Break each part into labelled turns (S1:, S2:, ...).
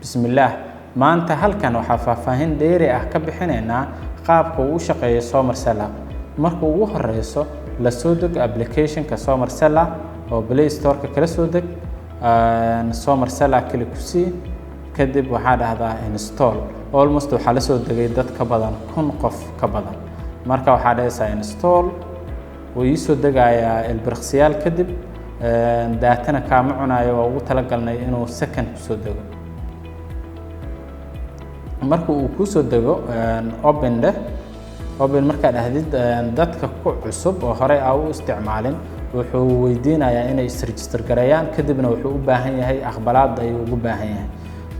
S1: Bismillah, maanta halkan waxaa faahfaahin dheeri ah ka bixinaynaa qaabka uu u shaqeeyo Somer Seller. Marka ugu horeyso, la soo deg application-ka Somer Seller oo Play Store-ka kala soo deg, Somer Seller click ku sii, kadib waxaa dhahdaa install. Almost waxaa la soo degay dad ka badan 1000 qof ka badan. Marka waxaa dhahaysaa install, wuu ii soo degayaa ilbiriqsiyaal kadib, daatana kaama cunayo waa ugu talagalnay inuu second ku soo dego. marka uu ku soo dego open marka dhahdid dadka ku cusub oo hore u isticmaalin wuxuu weydiinayaa inay is register gareeyaan kadibna wuxuu u baahan yahay aqbalaad ay ugu baahan yahay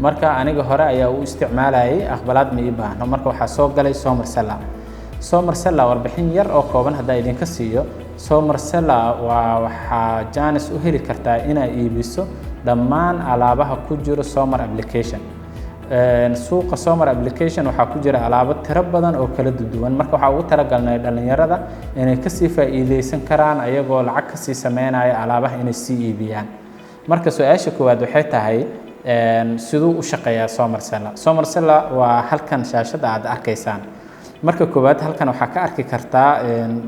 S1: marka aniga hore ayaa u isticmaalayay aqbalaad ma ii baahno marka waxa soo galay Somer Seller warbixin yar oo kooban hadaa idinka siiyo Somer Seller waxa jaanis u heli kartaa inay iibiso dhammaan alaabaha ku jira Somer application suuqa Somer application waxa ku jira alaabo tiro badan oo kala duwan marka waxa ugu talagalnay dhalinyarada inay ka sii faa'iideysan karaan ayagoo lacag ka sii sameynaya alaabaha inay sii iibiyaan marka su'aasha koowaad waxay tahay sidoo u shaqeeyaa Somer Seller waa halkan shaashada aad arkaysaan marka koowaad halkan waxa ka arki kartaa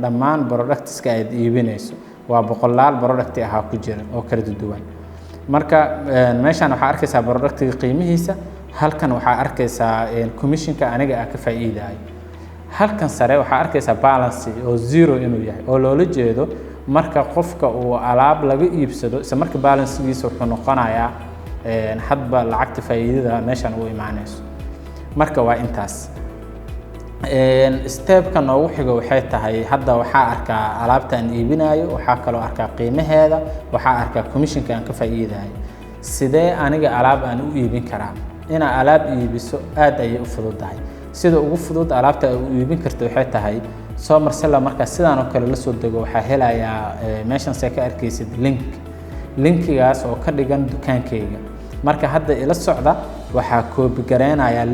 S1: dhammaan products-ka aad iibinayso waa boqolaal product ah ku jira oo kala duwan marka meeshan waxa arkaysaa product-ka qiimihiisa halkan waxa arkaysaa commission-ka aniga ka faa'iidayo halkan sare waxa arkaysaa balance oo zero inuu yahay oo loola jeedo marka qofka uu alaab laga iibsado isla marka balance-giisa wuxuu noqonayaa hadba lacagta faa'iidada meeshan uu imaanayso marka waa intaas step-ka noogu xiga waxay tahay hadda waxa arkaa alaabta aan iibinayo waxa kale oo arkaa qiimaheeda waxa arkaa commission-ka aan ka faa'iidayo sidee aniga alaab aan u iibin karaa ina alaab iibiso aad ay u fududahay sida ugu fudud alaabta ay u iibin karto waxay tahay Somer Seller marka sidaan oo kale la soo dego waxa helayaa meeshan say ka arkaysid linkigaas oo ka dhigan dukaankeyga marka hadda ila socda waxa copy gareenaya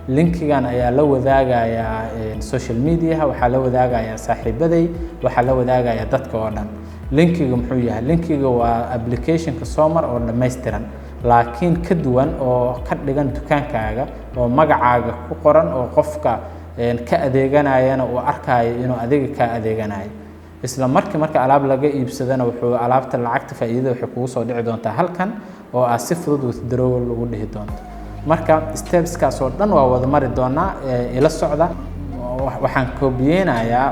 S1: linkigan ayaa la wadaagayaa social media waxa la wadaagayaa saaxiibaday waxa la wadaagayaa dadka oo dhan linkiga muxuu yahay linkiga waa application-ka Somer oo dhameystiran laakiin ka duwan oo ka dhigan dukaankaaga oo magacaaga ku qoran oo qofka ka adeeganayana uu arkayo inuu adiga ka adeeganayo isla marka alaab laga iibsadana wuxuu alaabta lacagta faa'iidada waxay kugu soo dhici doontaa halkan oo aad si fudud withdrawal ugu dhihi doonto marka steps-kaas oo dhan waa wada mari doonaa ila socda waxaan koobiyeenayaa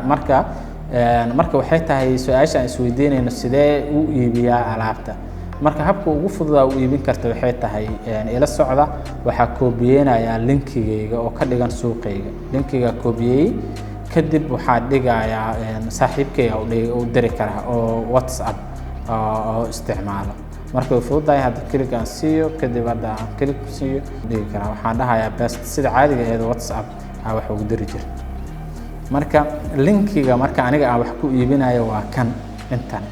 S1: marka waxay tahay su'aasha aan isweydiinayno sidee u iibiyaa alaabta marka habka ugu fudud oo iibin karto waxay tahay ila socda waxa koobiyeenayaa linkigeyga oo ka dhigan suuqeyga linkiga koobiyey kadib waxa dhigayaa saaxiibkeyga oo diri kara oo WhatsApp oo isticmaalo marka fududahay hadda click aan siiyo kadib hadda click siiyo dhigi kara waxaan dhahayaa best sida caadiga ah WhatsApp wax ugu diri jir marka linkiga marka aniga aan wax ku iibinayo waa kan intan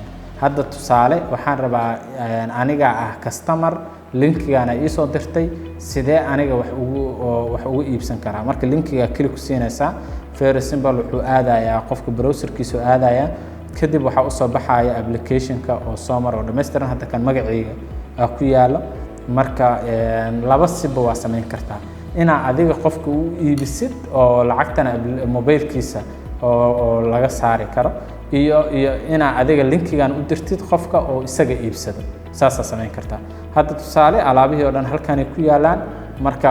S1: hadda tusaale waxaan rabaa aniga customer linkigaana ii soo dirtay sidee aniga wax ugu iibsan karaa marka linkiga click ku siinaysaa very simple wuxuu aadayaa qofka browser-kiisa aadaya kadib waxa u soo baxaya application-ka oo Somer oo dhameystiran hadda kan magacayga ku yaalo marka laba siba waa sameyn kartaa ina adiga qofka u iibisid oo lacagtana mobilkiisa oo laga saari karo iyo ina adiga linkigan u dirtid qofka oo isaga iibsado saasa sameyn kartaa hadda tusaale alaabihii oo dhan halkan ku yaalaan marka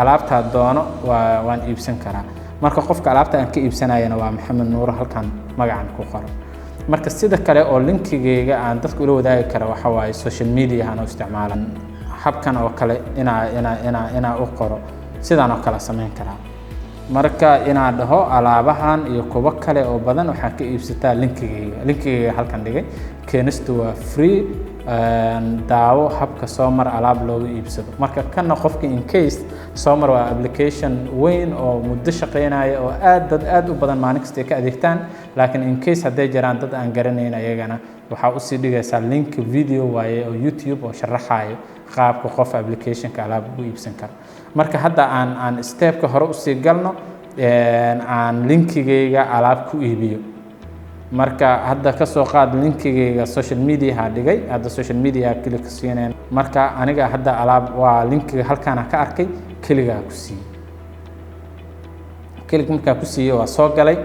S1: alaabta doono waan iibsan karaa marka qofka alaabta aan ka iibsanayana waa Maxamed Nuur halkan magacan ku qoran marka sida kale oo linkigeyga aan dadku ula wadaagi kara waxa waaye social media aan isticmaalan habkan oo kale ina u qoro sidaan oo kale sameyn karaa marka ina dhaho alaabahan iyo kuwa kale oo badan waxaan ka iibsataa linkigeyga halkan dhigay keenista waa free daawo habka Somer alaab loogu iibsado marka kana qofka in case Somer waa application weyn oo muddo shaqeynaya oo aad u badan maalin kasta ka adeegtaan laakiin in case haday jiraan dad aan garanayn ayagana waxa u sii dhigaysaa link video waaye oo YouTube oo sharaxayo qaabka qof application-ka alaab ugu iibsan karo marka hadda aan step-ka hore u sii galno aan linkigeyga alaab ku iibiyo marka hadda ka soo qaad linkigayga social media ha dhigay hadda social media click siineen marka aniga hadda alaab waa linkiga halkaan ka arkay kaliga ku siiyay click marka ku siiyay waa soo galay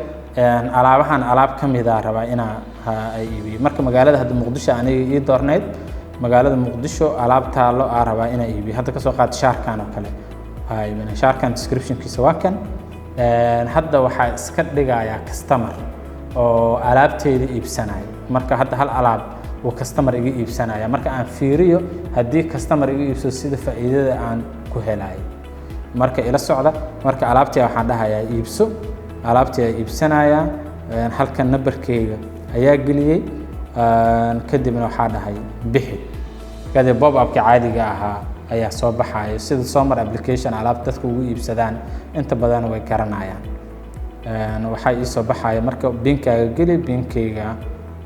S1: alaabahan alaab kamid ah rabaa ina ay iibiyo marka magaalada hadda Muqdisho aniga ii doorneed magaalada Muqdisho alaab taalo aan rabaa ina iibiyo hadda ka soo qaad shaarkan oo kale ay shaarkan description kiisa waa kan hadda waxa iska dhigaya customer oo alaabteeda iibsanaya marka hadda hal alaab oo customer iga iibsanaya marka aan fiiriyo hadii customer iga iibso sida faa'iidada aan ku helayo marka ila socda marka alaabtii waxaan dhahayaa iibso alaabtii iibsanaya halkan numberkeyga ayaa geliyay kadibna waxa dhahay bixi kadib pop up ka caadiga ahaa ayaa soo baxaya sida Soomar application alaab dadku ugu iibsadaan inta badan way garanayaan waxa ii soo baxaya marka binkaaga geli binkeyga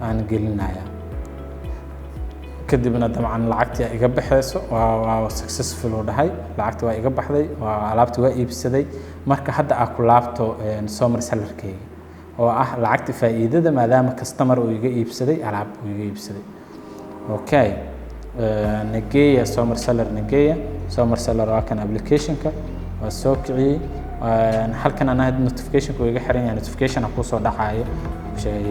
S1: aan gelinaya kadibna dabcan lacagtii iga baxayso waa successful oo dhahay lacagtii waa iga baxday waa alaabtii waa iibsaday marka hadda aan ku laabto Soomar sellerkeyga oo ah lacagtii faa'iidada maadaama customer uu iga iibsaday alaab uu iga iibsaday okay nageeya Soomar seller waa kan application-ka waa soo kiciyay halkan ana notification-ku iga xiran yahay notification ku soo dhacayo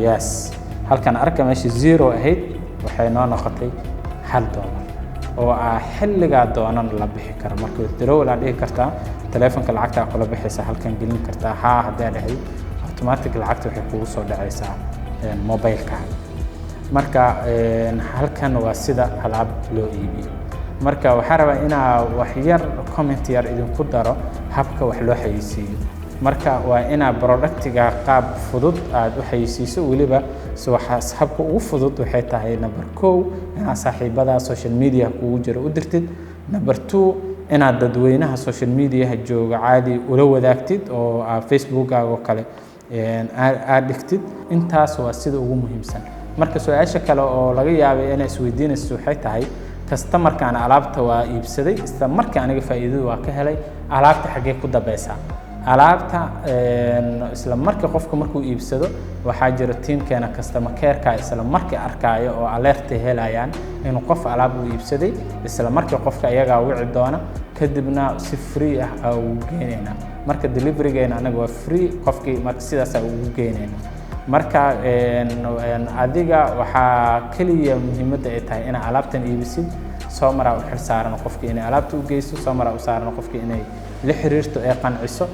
S1: yes halkan arka meesha 0 ahayd waxay noo noqotay $1 oo xilliga doonan la bixi karo marka withdraw la dhigi kartaa telefoonka lacagta kula bixaysa halkan gelin kartaa haddii dhahay automatic lacagta waxay kugu soo dhacaysaa mobile-ka marka halkan waa sida alaab loo iibiyo marka waxa rabaa inaa wax yar comment yar idinku daro habka wax loo xayeysiiyo marka waa inaa productiga qaab fudud aad u xayeysiiso waliba waxa habka ugu fudud waxay tahay number 1 inaa saaxiibada social media kugu jiro u dirtid number 2 inaa dadweynaha social media jooga caadi ula wadaagtid oo Facebook-aaga oo kale aad dhigtid intaas waa sida ugu muhiimsan marka su'aasha kale oo laga yaabay inay isweydiinayso waxay tahay customer-kan alaabta waa iibsaday isla markaa aniga faa'iido waa ka helay alaabta xagee ku dambaysa alaabta isla markaa qofka markuu iibsado waxa jira teamkeena customer care-ka isla markaa arkaayo oo alert helayaan inuu qof alaab uu iibsaday isla markaa qofka iyaga wici doona kadibna si free ah uu geenayna marka delivery-geena anaga waa free qofkii marka sidaas uu geenayna marka adiga waxa kaliya muhiimadda ay tahay in alaabtan iibisid Soomar u xil saaran qofkii inay alaabta u geyso Soomar u saaran qofkii inay la xiriirto ee qanciso